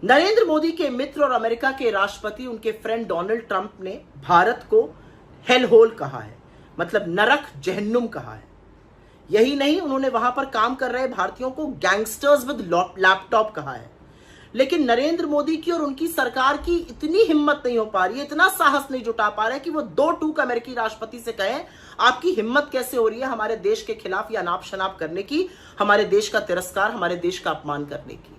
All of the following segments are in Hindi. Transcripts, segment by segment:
नरेंद्र मोदी के मित्र और अमेरिका के राष्ट्रपति उनके फ्रेंड डोनाल्ड ट्रंप ने भारत को हेल होल कहा है, मतलब नरक जहन्नुम कहा है। यही नहीं, उन्होंने वहां पर काम कर रहे भारतीयों को गैंगस्टर्स विद लैपटॉप कहा है। लेकिन नरेंद्र मोदी की और उनकी सरकार की इतनी हिम्मत नहीं हो पा रही है, इतना साहस नहीं जुटा पा रहे कि वो दो टूक अमेरिकी राष्ट्रपति से कहें आपकी हिम्मत कैसे हो रही है हमारे देश के खिलाफ या नाप शनाप करने की, हमारे देश का तिरस्कार, हमारे देश का अपमान करने की।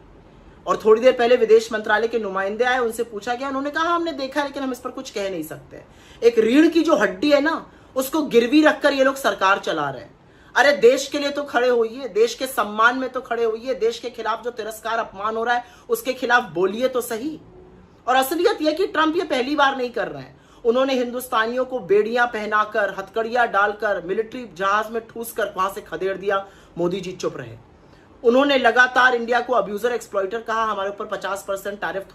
और थोड़ी देर पहले विदेश मंत्रालय के नुमाइंदे आए, उनसे पूछा गया, उन्होंने कहा हमने देखा लेकिन हम इस पर कुछ कह नहीं सकते। एक रीढ़ की जो हड्डी है ना, उसको गिरवी रखकर ये लोग सरकार चला रहे हैं। अरे देश के लिए तो खड़े होइए, देश के सम्मान में तो खड़े होइए, देश के खिलाफ जो तिरस्कार अपमान हो रहा है उसके खिलाफ बोलिए तो सही। और असलियत यह कि ट्रंप ये पहली बार नहीं कर रहे हैं। उन्होंने हिंदुस्तानियों को बेड़ियां पहनाकर, हथकड़ियां डालकर, मिलिट्री जहाज में ठूस कर वहां से खदेड़ दिया, मोदी जी चुप रहे। उन्होंने लगातार इंडिया को अब्यूजर एक्सप्लॉइटर कहा, हमारे ऊपर 50% टैरिफ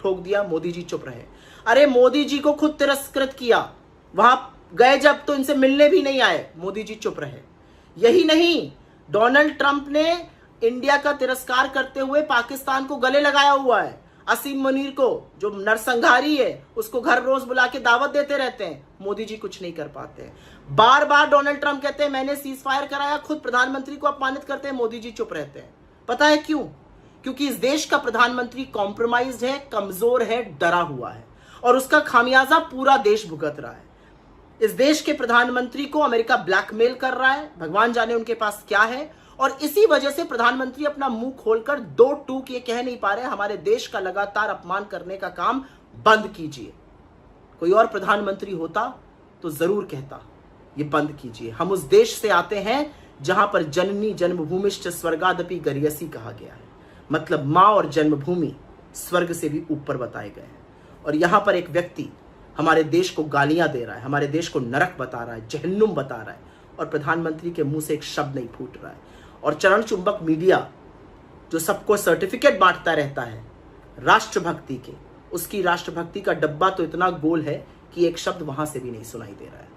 ठोक दिया, मोदी जी चुप रहे। अरे मोदी जी को खुद तिरस्कृत किया, वहां गए जब तो इनसे मिलने भी नहीं आए, मोदी जी चुप रहे। यही नहीं, डोनाल्ड ट्रंप ने इंडिया का तिरस्कार करते हुए पाकिस्तान को गले लगाया हुआ है। असीम मुनीर को, जो नरसंहारी है, उसको घर रोज बुला के दावत देते रहते हैं, मोदी जी कुछ नहीं कर पाते हैं। बार बार डोनाल्ड ट्रंप कहते हैं मैंने सीज फायर कराया, खुद प्रधानमंत्री को अपमानित करते हैं, मोदी जी चुप रहते हैं। पता है क्यों? क्योंकि इस देश का प्रधानमंत्री कॉम्प्रोमाइज्ड है, कमजोर है, डरा हुआ है और उसका खामियाजा पूरा देश भुगत रहा है। इस देश के प्रधानमंत्री को अमेरिका ब्लैकमेल कर रहा है, भगवान जाने उनके पास क्या है, और इसी वजह से प्रधानमंत्री अपना मुंह खोलकर दो टूक ये कह नहीं पा रहे हमारे देश का लगातार अपमान करने का काम बंद कीजिए। कोई और प्रधानमंत्री होता तो जरूर कहता ये बंद कीजिए। हम उस देश से आते हैं जहां पर जननी जन्मभूमिश्च स्वर्गादपि गरियसी कहा गया है, मतलब मां और जन्मभूमि स्वर्ग से भी ऊपर बताए गए हैं। और यहां पर एक व्यक्ति हमारे देश को गालियां दे रहा है, हमारे देश को नरक बता रहा है, जहन्नुम बता रहा है, और प्रधानमंत्री के मुंह से एक शब्द नहीं फूट रहा है। और चरण चुंबक मीडिया जो सबको सर्टिफिकेट बांटता रहता है राष्ट्रभक्ति के, उसकी राष्ट्रभक्ति का डब्बा तो इतना गोल है कि एक शब्द वहां से भी नहीं सुनाई दे रहा है।